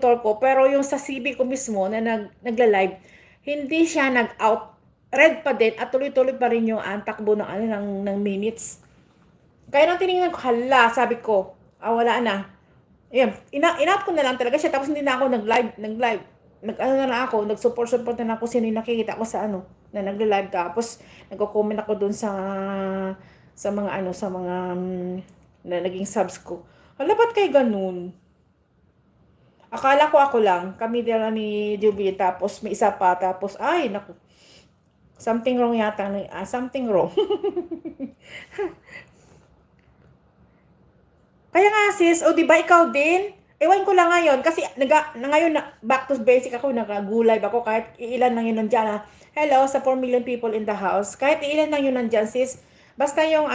ko, pero yung sa CB ko mismo na nagla-live, hindi siya nag-out. Red pa din at tuloy-tuloy pa rin yung takbo ng, ng minutes. Kaya nang tinignan ko, hala, sabi ko, wala na. Ayan, in-out ko na lang talaga siya, tapos hindi na ako nag-live. Nag-ano na lang ako, nag-support na lang ako sino yung nakikita ko sa na nagla-live. Tapos, nagko-comment ako dun sa mga sa mga na naging subs ko. Hala, ba't kay ganun? Akala ko ako lang, kami dala ni Juby, tapos may isa pa, tapos, ay, naku, something wrong yata, something wrong. Kaya nga sis, o di ba ikaw din? Ewan ko lang ngayon, kasi ngayon, back to basic ako, nag-gulay ako, kahit ilan lang yun nandyan, ha? Hello, sa 4 million people in the house, kahit ilan lang yun nandyan, sis, basta yung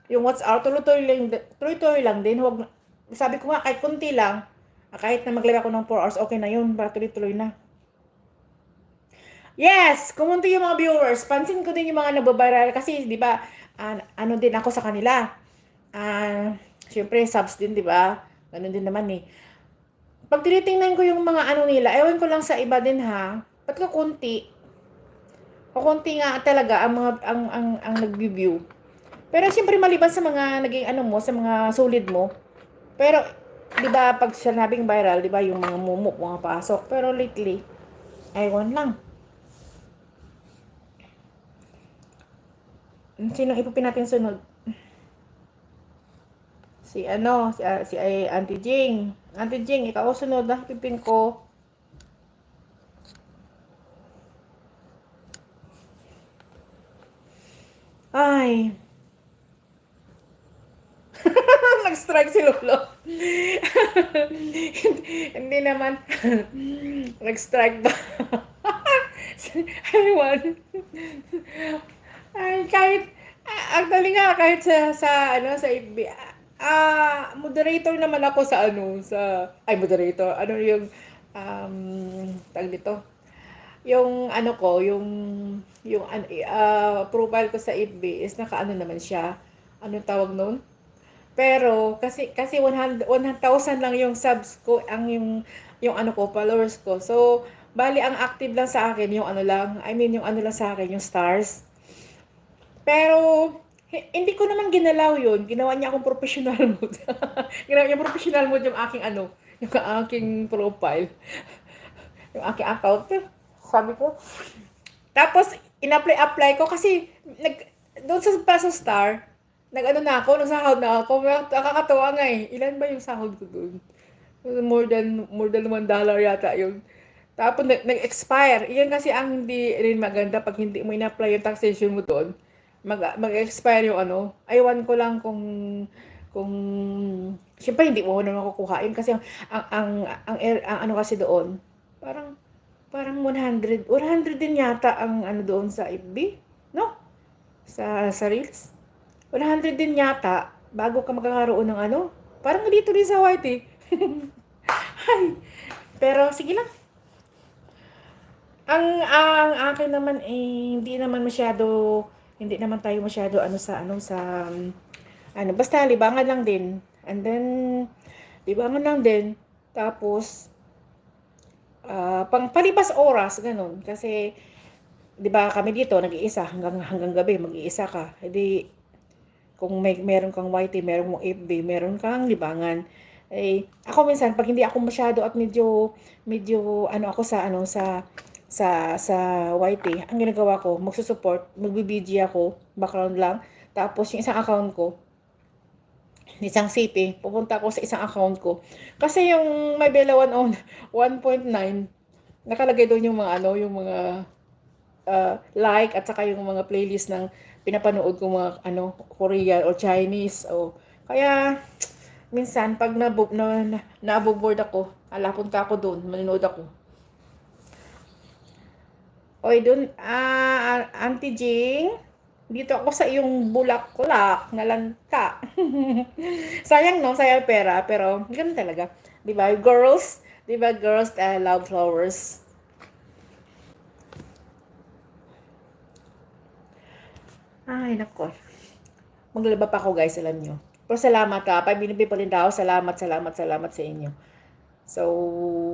yung WhatsApp, tuloy-tuloy lang din, huwag, sabi ko nga, kahit kunti lang, kahit na maglagay ako ng 4 hours, okay na yun, para tuloy-tuloy na. Yes, kumunti yung mga viewers. Pansin ko din yung mga nababaral kasi, di ba, ano din ako sa kanila. Siyempre, subs din, di ba? Ganun din naman eh. Pag tinitingnan ko yung mga nila, ewan ko lang sa iba din ha, ba't kakunti? Kakunti nga talaga ang mga, ang nag-view. Pero siyempre, maliban sa mga naging mo, sa mga solid mo. Pero, di ba, pag sinabing viral, di ba, yung mga mumu, mga pasok. Pero lately, ewan lang. Sino ipapin natin sunod? Si Auntie Jing. Auntie Jing, ikaw sunod na pipin ko. Ay. Nag-strike si Lolo. Hindi naman. Nag-strike ba? Aywan. Ay, kahit, actually nga, kahit sa FB, moderator naman ako moderator, tag dito, yung profile ko sa FB is nakaano naman siya, anong tawag noon? Pero, kasi 100,000 lang yung subs ko, yung followers ko. So, bali, ang active lang sa akin, yung yung lang sa akin, yung stars. Pero, hindi ko naman ginalaw yun. Ginawa niya akong professional mode. Ginawa niya professional mode yung yung aking profile. Yung aking account. Sabi ko. Tapos, in-apply ko kasi, doon sa star, nagsahod na ako. Nakakatawa nga eh. Ilan ba yung sahod ko doon? More than $1 yata yun. Tapos, nag-expire. Iyan kasi ang hindi rin maganda pag hindi mo in-apply yung taxation mo doon. Mag-expire yung aywan ko lang kung syempre hindi mo naman kukuhain kasi ang kasi doon parang 100 din yata ang doon sa FB, no? Sa Reels. 100 din yata bago ka magkakaroon ng parang dito rin sa White eh. Ay, pero sige lang. Ang akin naman hindi naman tayo masyado basta libangan lang din. And then libangan lang din. Tapos palibas oras ganun kasi 'di ba kami dito nag-iisa hanggang gabi mag-iisa ka. Hindi kung meron kang YT, meron mong FB, meron kang libangan. Ako minsan pag hindi ako masyado at medyo ako sa YT, ang ginagawa ko, magsusupport, magbi-BG ako, background lang. Tapos yung isang account ko, isang city, pupunta ako sa isang account ko. Kasi yung may Bella 1.9, nakalagay doon yung mga like at saka yung mga playlist ng pinapanood ko mga Korean o Chinese o kaya minsan pag na-bored ako, punta ako doon, manonood ako. Oy, doon, Auntie Jing, dito ako sa iyong bulaklak na langka. Sayang, no? Sayang pera, pero ganun talaga. Diba, girls? Diba, girls love flowers? Ay, nako. Maglaba pa ako, guys, alam nyo. Pero salamat ha. 5 million people in the house. Salamat sa inyo. So,